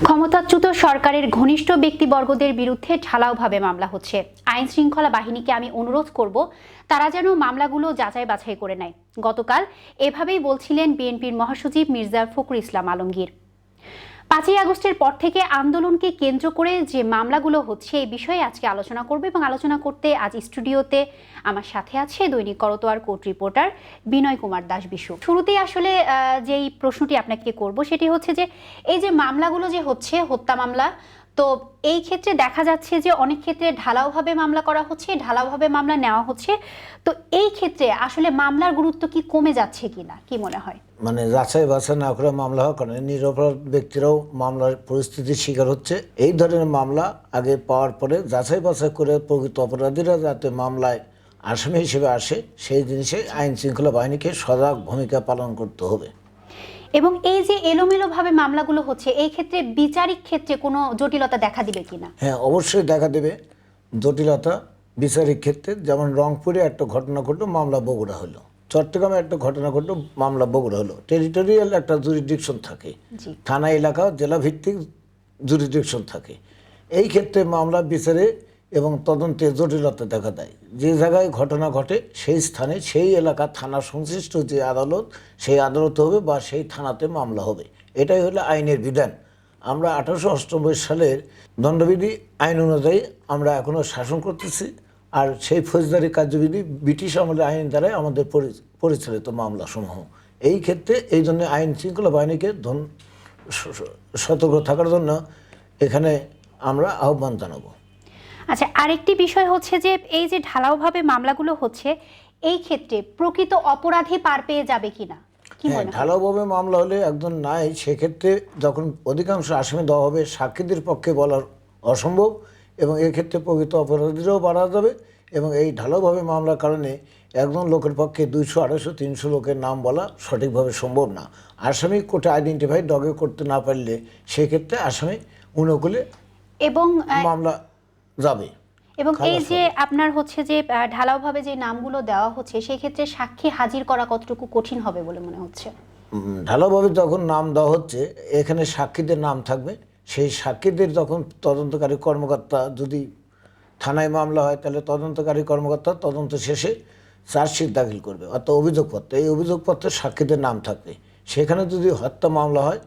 ক্ষমতাচ্যুত সরকারের ঘনিষ্ঠ ব্যক্তিবর্গদের বিরুদ্ধে ঢালাওভাবে মামলা হচ্ছে। আইন শৃঙ্খলা বাহিনীকে আমি অনুরোধ করব তারা যেন মামলাগুলো যাচাই বাছাই করে নেয়। গতকাল এভাবেই বলছিলেন বিএনপির মহাসচিব মির্জা ফখরুল ইসলাম আলমগীর। ৫ই আগস্টের পর থেকে আন্দোলনকে কেন্দ্র করে যে মামলাগুলো হচ্ছে এই বিষয়ে আজকে আলোচনা করব এবং আলোচনা করতে আজ স্টুডিওতে আমার সাথে আছে দৈনিক করতোয়ার কোর্ট রিপোর্টার বিনয় কুমার দাস বিশু। শুরুতেই আসলে যেই প্রশ্নটি আপনাকে করব সেটি হচ্ছে যে এই যে মামলাগুলো যে হচ্ছে হত্যা মামলা, তো এই ক্ষেত্রে দেখা যাচ্ছে যে অনেক ক্ষেত্রে ঢালাওভাবে মামলা করা হচ্ছে, ঢালাওভাবে মামলা নেওয়া হচ্ছে। তো এই ক্ষেত্রে আসলে মামলার গুরুত্ব কি কমে যাচ্ছে কিনা, কি মনে হয়? মানে যাচাই বাছাই না করে মামলা হওয়ার কারণে নিরপরাধ ব্যক্তিরাও মামলার পরিস্থিতির শিকার হচ্ছে। এই ধরনের মামলা আগে পাওয়ার পরে যাচাই বাছাই করে প্রকৃত অপরাধীরা যাতে মামলায় আসামি হিসেবে আসে সেই জিনিসে আইন শৃঙ্খলা বাহিনীকে সজাগ ভূমিকা পালন করতে হবে। এবং এই যে এলোমেলোভাবে মামলাগুলো হচ্ছে এই ক্ষেত্রে বিচারিক ক্ষেত্রে কোনো জটিলতা দেখা দিবে কিনা? হ্যাঁ, অবশ্যই দেখা দেবে জটিলতা বিচারিক ক্ষেত্রে। যেমন রংপুরে একটা ঘটনা ঘটলো, মামলা বগুড়া হলো। চট্টগ্রামে একটা ঘটনা ঘটলো, মামলা বগুড়া হলো। টেরিটোরিয়াল একটা জুরিডিকশন থাকে, থানা এলাকা জেলা ভিত্তিক জুরিডিকশন থাকে। এই ক্ষেত্রে মামলা বিচারে এবং তদন্তে জটিলতা দেখা দেয়। যে জায়গায় ঘটনা ঘটে সেই স্থানে সেই এলাকা থানা সংশ্লিষ্ট যে আদালত, সেই আদালত হবে বা সেই থানাতে মামলা হবে। এটাই হলো আইনের বিধান। আমরা 1898 সালের দণ্ডবিধি আইন অনুযায়ী আমরা এখনও শাসন করতেছি। আর সেই ফৌজদারি কার্যবিধি ব্রিটিশ আমলের আইন দ্বারাই আমাদের পরিচালিত মামলাসমূহ। এই ক্ষেত্রে এই জন্য আইন শৃঙ্খলা বাহিনীকে সতর্ক থাকার জন্য এখানে আমরা আহ্বান জানাবো। আচ্ছা, আরেকটি বিষয় হচ্ছে যে এই যে ঢালাওভাবে মামলাগুলো হচ্ছে এই ক্ষেত্রে প্রকৃত অপরাধী পার পেয়ে যাবে কিনা, কি মনে হয়? ঢালাওভাবে মামলা হলে একজন নাই, সেক্ষেত্রে যখন অধিকাংশ আসামি দেওয়া হবে সাক্ষীদের পক্ষে বলার অসম্ভব এবং এক্ষেত্রে প্রকৃত অপরাধীরাও বাড়া যাবে। এবং এই ঢালাওভাবে মামলার কারণে একজন লোকের পক্ষে 200, 250, 300 লোকের নাম বলা সঠিকভাবে সম্ভব না। আসামি কোর্টে আইডেন্টিফাই ডগে করতে না পারলে সেক্ষেত্রে আসামি অনুকূলে এবং মামলা যাবে। এবং এই যে আপনার হচ্ছে যে ঢালাওভাবে যে নামগুলো দেওয়া হচ্ছে সেই ক্ষেত্রে সাক্ষী হাজির করা কতটুকু কঠিন হবে বলে মনে হচ্ছে? ঢালাওভাবে যখন নাম দেওয়া হচ্ছে এখানে সাক্ষীদের নাম থাকবে। সেই সাক্ষীদের যখন তদন্তকারী কর্মকর্তা, যদি থানায় মামলা হয় তাহলে তদন্তকারী কর্মকর্তা তদন্ত শেষে চার্জশিট দাখিল করবে অর্থাৎ অভিযোগপত্র। এই অভিযোগপত্রে সাক্ষীদের নাম থাকবে। সেখানে যদি হত্যা মামলা হয়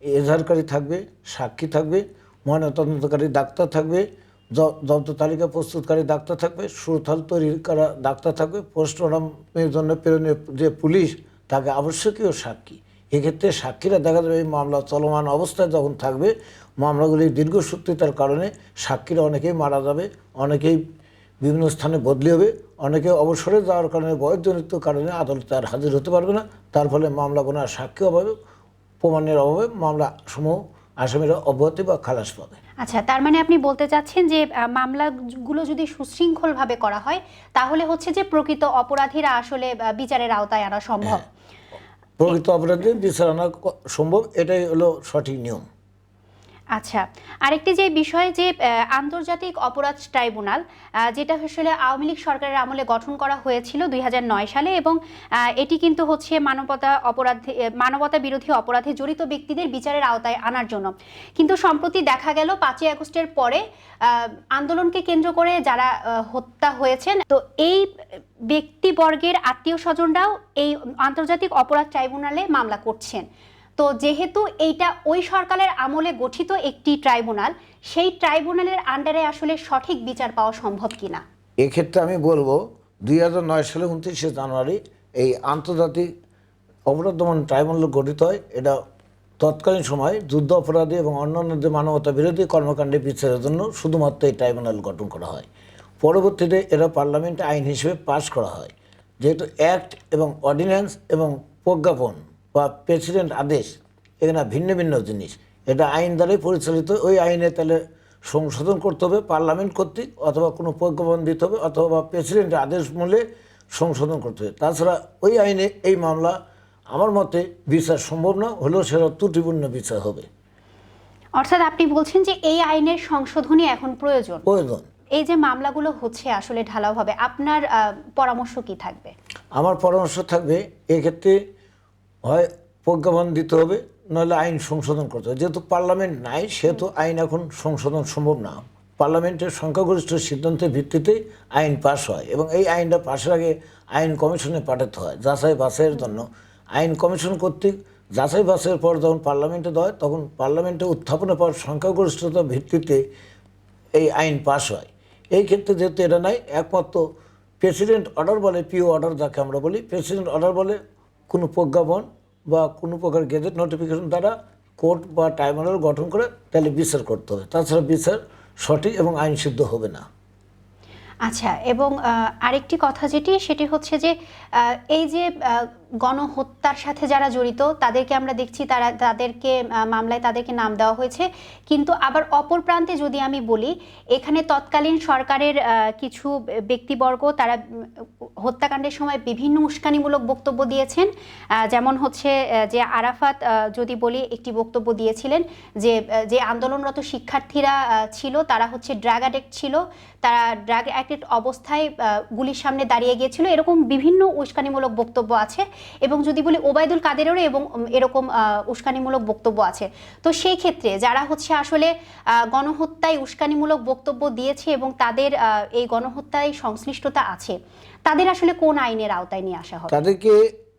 এজাহারকারী থাকবে, সাক্ষী থাকবে, ময়নাতদন্তকারী ডাক্তার থাকবে, জব্দ তালিকা প্রস্তুতকারী ডাক্তার থাকবে, সুরথাল তৈরি করা ডাক্তার থাকবে, পোস্টমর্টমের জন্য প্রেরণের যে পুলিশ তাকে আবশ্যকীয় সাক্ষী। এক্ষেত্রে সাক্ষীরা দেখা যাবে এই মামলা চলমান অবস্থায় যখন থাকবে মামলাগুলি দীর্ঘসূত্রিতার কারণে সাক্ষীরা অনেকেই মারা যাবে, অনেকেই বিভিন্ন স্থানে বদলি হবে, অনেকে অবসরে যাওয়ার কারণে বয়সজনিত কারণে আদালতে আর হাজির হতে পারবে না। তার ফলে মামলা কোনো সাক্ষী অভাবে, প্রমাণের অভাবে মামলা সমূহ আসামিরা অব্যাহতি বা খালাস পাবে। আচ্ছা, তার মানে আপনি বলতে চাচ্ছেন যে মামলাগুলো যদি সুশৃঙ্খলভাবে করা হয় তাহলে হচ্ছে যে প্রকৃত অপরাধীরা আসলে বিচারের আওতায় আনা সম্ভব। প্রকৃত অপরাধী বিচার আনা সম্ভব, এটাই হলো সঠিক নিয়ম। আচ্ছা, আরেকটি যে বিষয় যে আন্তর্জাতিক অপরাধ ট্রাইব্যুনাল, যেটা আসলে আওয়ামী লীগ সরকারের আমলে গঠন করা হয়েছিল 2009 সালে এবং এটি কিন্তু হচ্ছে মানবতা বিরোধী অপরাধে জড়িত ব্যক্তিদের বিচারের আওতায় আনার জন্য। কিন্তু সম্প্রতি দেখা গেল 5ই আগস্টের পরে আন্দোলনকে কেন্দ্র করে যারা হত্যা হয়েছেন, তো এই ব্যক্তিবর্গের আত্মীয় স্বজনরাও এই আন্তর্জাতিক অপরাধ ট্রাইব্যুনালে মামলা করছেন। তো যেহেতু এইটা ওই সরকারের আমলে গঠিত একটি ট্রাইব্যুনাল, সেই ট্রাইব্যুনালের আন্ডারে আসলে সঠিক বিচার পাওয়া সম্ভব কিনা? এক্ষেত্রে আমি বলবো 2009 সালে 29শে জানুয়ারি এই আন্তর্জাতিক অপরাধ দমন ট্রাইব্যুনাল গঠিত হয়। এটা তৎকালীন সময় যুদ্ধ অপরাধী এবং অন্যান্য যে মানবতা বিরোধী কর্মকাণ্ডে বিচারের জন্য শুধুমাত্র এই ট্রাইব্যুনাল গঠন করা হয়। পরবর্তীতে এরা পার্লামেন্টে আইন হিসেবে পাস করা হয়। যেহেতু অ্যাক্ট এবং অর্ডিন্যান্স এবং প্রজ্ঞাপন বা প্রেসিডেন্ট আদেশ এখানে ভিন্ন ভিন্ন জিনিস, এটা আইন দ্বারাই পরিচালিত। ওই আইনে তাহলে সংশোধন করতে হবে পার্লামেন্ট কর্তৃক, অথবা কোনো প্রজ্ঞাপন দিতে হবে, অথবা প্রেসিডেন্টের আদেশ মূলে সংশোধন করতে হবে। তাছাড়া ওই আইনে এই মামলা আমার মতে বিচার সম্ভব না, হলেও সেটা ত্রুটিপূর্ণ বিচার হবে। অর্থাৎ আপনি বলছেন যে এই আইনের সংশোধনী এখন প্রয়োজন। এই যে মামলাগুলো হচ্ছে আসলে ঢালাওভাবে, আপনার পরামর্শ কি থাকবে? আমার পরামর্শ থাকবে এক্ষেত্রে হয় প্রজ্ঞাপন দিতে হবে নইলে আইন সংশোধন করতে হবে। যেহেতু পার্লামেন্ট নাই সেহেতু আইন এখন সংশোধন সম্ভব না। পার্লামেন্টের সংখ্যাগরিষ্ঠ সিদ্ধান্তের ভিত্তিতে আইন পাস হয় এবং এই আইনটা পাশের আগে আইন কমিশনে পাঠাতে হয় যাচাই বাছাইয়ের জন্য। আইন কমিশন কর্তৃক যাচাই বাছাইয়ের পর যখন পার্লামেন্টে দেয় তখন পার্লামেন্টে উত্থাপনের পর সংখ্যাগরিষ্ঠতার ভিত্তিতে এই আইন পাস হয়। এই ক্ষেত্রে যেহেতু এটা নাই, একমাত্র প্রেসিডেন্ট অর্ডার বলে, পিও অর্ডার যাকে আমরা বলি, প্রেসিডেন্ট অর্ডার বলে কোনো প্রজ্ঞাপন বা কোনো প্রকার গেজেট নোটিফিকেশন দ্বারা কোর্ট বা ট্রাইব্যুনাল গঠন করে তাহলে বিচার করতে হবে, তাছাড়া বিচার সঠিক এবং আইনসিদ্ধ হবে না। আচ্ছা, এবং আরেকটি কথা সেটি হচ্ছে যে এই যে গণহত্যার সাথে যারা জড়িত তাদেরকে আমরা দেখছি তাদেরকে মামলায় তাদেরকে নাম দেওয়া হয়েছে, কিন্তু আবার অপর প্রান্তে যদি আমি বলি এখানে তৎকালীন সরকারের কিছু ব্যক্তিবর্গ তারা হত্যাকাণ্ডের সময় বিভিন্ন উস্কানিমূলক বক্তব্য দিয়েছেন। যেমন হচ্ছে যে আরাফাত যদি বলি একটি বক্তব্য দিয়েছিলেন যে আন্দোলনরত শিক্ষার্থীরা ছিল তারা হচ্ছে ড্রাগ অ্যাডিক্ট ছিল, তারা ড্রাগ অ্যাডিক্ট অবস্থায় গুলির সামনে দাঁড়িয়ে গিয়েছিল, এরকম বিভিন্ন উস্কানিমূলক বক্তব্য আছে। এবং যদি বলি ওবায়দুল কাদেরেরও এবং এরকম উস্কানিমূলক বক্তব্য আছে। তো সেই ক্ষেত্রে যারা হচ্ছে আসলে গণহত্যায় উস্কানিমূলক বক্তব্য দিয়েছে এবং তাদের এই গণহত্যায় সংশ্লিষ্টতা আছে, তাদের আসলে কোন আইনের আওতায় নিয়ে আসা হবে? তাদেরকে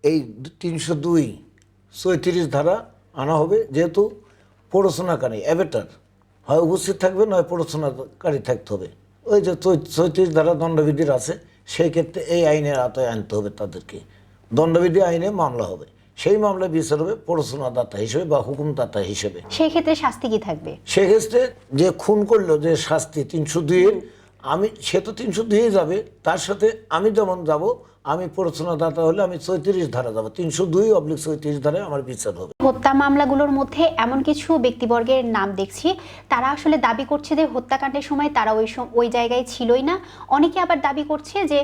এই ৩০২-৩৬ ধারা আনা হবে, যেহেতু প্ররোচনাকারী অ্যাবেটার হয় উপস্থিত থাকবে নয় প্ররোচনাকারী থাকতে হবে। ওই যে ৩৬ ধারা দণ্ডবিধির আছে, সেই ক্ষেত্রে এই আইনের আওতায় আনতে হবে তাদেরকে। দণ্ডবিধি আইনে মামলা হবে, সেই মামলায় বিচার হবে প্ররোচনাদাতা হিসেবে বা হুকুমদাতা হিসেবে। সেই ক্ষেত্রে শাস্তি কি থাকবে? সেক্ষেত্রে যে খুন করলো যে শাস্তি ৩০২-এর, সে তো ৩০২-এ যাবে, তার সাথে আমি যেমন যাব, আমি প্ররোচনাদাতা হলে আমি ৩৬ ধারা যাবো, ৩০২/৩৬ ধারায় আমার বিচার হবে। হত্যা মামলাগুলোর মধ্যে এমন কিছু ব্যক্তিবর্গের নাম দেখছি তারা আসলে দাবি করছে যে হত্যাকাণ্ডের সময় তারা ওই জায়গায় ছিলই না। অনেকে আবার দাবি করছে যে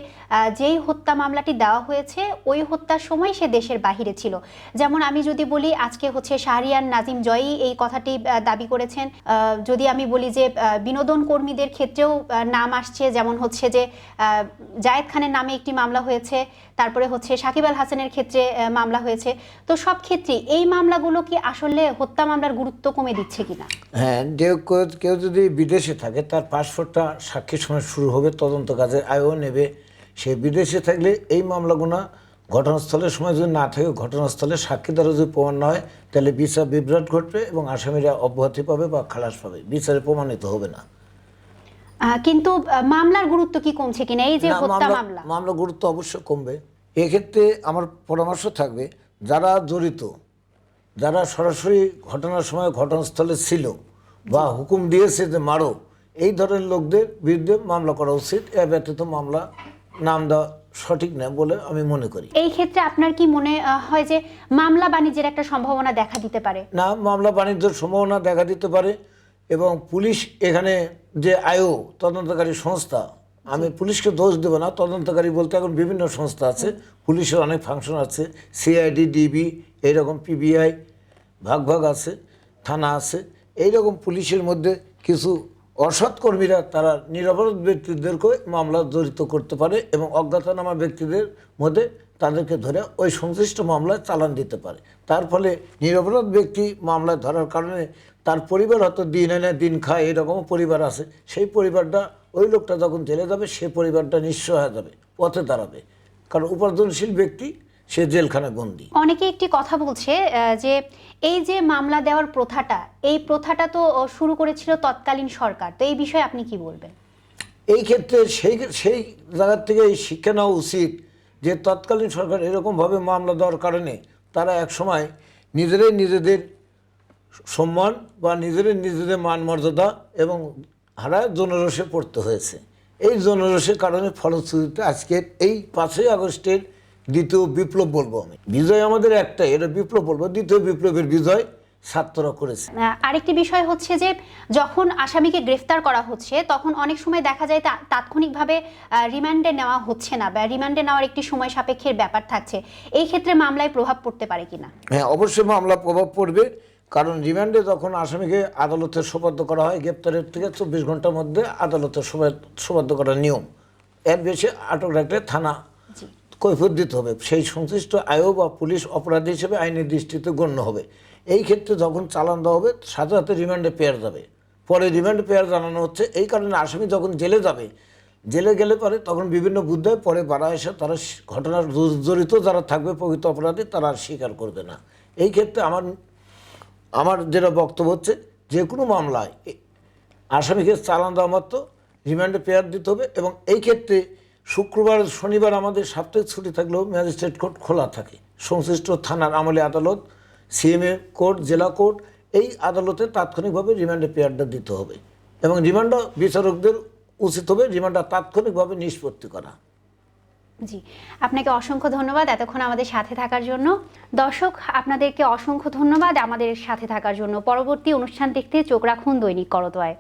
যেই হত্যা মামলাটি দেওয়া হয়েছে ওই হত্যার সময় সে দেশের বাহিরে ছিল। যেমন আমি যদি বলি আজকে হচ্ছে শাহরিয়ার নাজিম জয়ী এই কথাটি দাবি করেছেন। যদি আমি বলি যে বিনোদন কর্মীদের ক্ষেত্রেও নাম আসছে, যেমন হচ্ছে যে জায়েদ খানের নামে একটি মামলা হয়েছে, তারপরে হচ্ছে সাকিব আল হাসানের ক্ষেত্রে মামলা হয়েছে। তো সব ক্ষেত্রে এই মামলাগুলো কি আসলে হত্যা মামলার গুরুত্ব কমে দিচ্ছে কিনা? হ্যাঁ, কেউ যদি বিদেশে থাকে তার পাসপোর্টটা সাক্ষীর সময় শুরু হবে, তদন্ত কাজে আয়ও নেবে। সে বিদেশে থাকলে এই মামলাগুলো ঘটনাস্থলের সময় যদি না থাকে, ঘটনাস্থলে সাক্ষী দ্বারা যদি প্রমাণ না হয় তাহলে বিচার বিভ্রাট ঘটবে এবং আসামিরা অব্যাহতি পাবে বা খালাস পাবে, বিচারে প্রমাণিত হবে না। কিন্তু মামলার গুরুত্ব কি কমছে কিনা এই যে হত্যা মামলা গুরুত্ব অবশ্যই কমবে। এক্ষেত্রে আমার পরামর্শ থাকবে যারা জড়িত, যারা সরাসরি ঘটনার সময় ঘটনাস্থলে ছিল বা হুকুম দিয়েছে যে মারো, এই ধরনের লোকদের বিরুদ্ধে মামলা করা উচিত। এর ব্যতীত মামলা নাম দেওয়া সঠিক না বলে আমি মনে করি। এই ক্ষেত্রে আপনার কি মনে হয় যে মামলা বাণিজ্যের একটা সম্ভাবনা দেখা দিতে পারে? না, মামলা বাণিজ্যের সম্ভাবনা দেখা দিতে পারে এবং পুলিশ এখানে যে আয়ো তদন্তকারী সংস্থা, আমি পুলিশকে দোষ দেব না, তদন্তকারী বলতে এখন বিভিন্ন সংস্থা আছে, পুলিশের অনেক ফাংশন আছে, সিআইডি, ডিবি, এইরকম পিবিআই ভাগ আছে, থানা আছে। এইরকম পুলিশের মধ্যে কিছু অসৎ কর্মীরা তারা নিরপরাধ ব্যক্তিদেরকে মামলা জড়িত করতে পারে এবং অজ্ঞাতনামা ব্যক্তিদের মধ্যে তাদেরকে ধরে ওই সংশ্লিষ্ট মামলায় চালান দিতে পারে। তার ফলে নিরপরাধ ব্যক্তি মামলায় ধরার কারণে তার পরিবার হয়তো দিন এনে দিন খায়, এরকমও পরিবার আছে। সেই পরিবারটা ওই লোকটা যখন জেলে যাবে সে পরিবারটা নিঃস্ব হয়ে যাবে, পথে দাঁড়াবে, কারণ উপার্জনশীল ব্যক্তি সে জেলখানায় বন্দী। অনেকে একটি কথা বলছে যে এই যে মামলা দেওয়ার এই প্রথাটা তো শুরু করেছিল তৎকালীন সরকার। তো এই বিষয়ে আপনি কি বলবেন? এই ক্ষেত্রে সেই জায়গার থেকে এই শিক্ষা নেওয়া উচিত যে তৎকালীন সরকার এরকমভাবে মামলা দেওয়ার কারণে তারা একসময় নিজেদের সম্মান বা নিজেদের মান মর্যাদা এবং হারায় জনরোষে পড়তে হয়েছে। এই জনরোষের কারণে ফলশ্রুতিতে আজকের এই 5ই আগস্টের দ্বিতীয় বিপ্লব বলবো আমি। বিজয় আমাদের একটাই, এটা বিপ্লব বলবো, দ্বিতীয় বিপ্লবের বিজয় ছাত্ররা করেছে। আরেকটি বিষয় হচ্ছে যে যখন আসামিকে গ্রেফতার করা হচ্ছে তখন অনেক সময় দেখা যায় তাৎক্ষণিকভাবে রিমান্ডে নেওয়া হচ্ছে না বা রিমান্ডে নেওয়ার একটি সময় সাপেক্ষের ব্যাপার থাকছে। এই ক্ষেত্রে মামলায় প্রভাব পড়তে পারে কিনা? হ্যাঁ, অবশ্যই মামলা প্রভাব পড়বে, কারণ রিমান্ডে যখন আসামিকে আদালতে সোপর্দ করা হয় গ্রেপ্তারের থেকে 24 ঘন্টার মধ্যে আদালতে সোপর্দ করার নিয়ম, এর বেশি আটক রাখলে থানা কৈফিয়ত দিতে হবে, সেই সংশ্লিষ্ট আয়ো বা পুলিশ অপরাধী হিসেবে আইনের দৃষ্টিতে গণ্য হবে। এই ক্ষেত্রে যখন চালান দেওয়া হবে সাথে সাথে রিমান্ডে পেয়ার যাবে, পরে রিমান্ডে পেয়ার জানানো হচ্ছে। এই কারণে আসামি যখন জেলে যাবে, জেলে গেলে পরে তখন বিভিন্ন বুদ্ধায় পরে বাড়া এসে তারা ঘটনার জড়িত যারা থাকবে প্রকৃত অপরাধী তারা আর স্বীকার করবে না। এই ক্ষেত্রে আমার যেটা বক্তব্য হচ্ছে, যে কোনো মামলায় আসামিকে চালান দেওয়া মাত্র রিমান্ডে পেয়ার দিতে হবে। এবং এই ক্ষেত্রে শুক্রবার শনিবার আমাদের সাপ্তাহিক ছুটি থাকলেও ম্যাজিস্ট্রেট কোর্ট খোলা থাকে। সংশ্লিষ্ট থানার আমলে আদালত, সিএমএ কোর্ট, জেলা কোর্ট, এই আদালতে তাৎক্ষণিকভাবে রিমান্ডে পেয়ারটা দিতে হবে এবং রিমান্ডটা বিচারকদের উচিত হবে রিমান্ডটা তাৎক্ষণিকভাবে নিষ্পত্তি করা। জি, আপনাকে অসংখ্য ধন্যবাদ এতক্ষণ আমাদের সাথে থাকার জন্য। দর্শক, আপনাদেরকে অসংখ্য ধন্যবাদ আমাদের সাথে থাকার জন্য। পরবর্তী অনুষ্ঠান দেখতে চোখ রাখুন দৈনিক করতোয়ায়।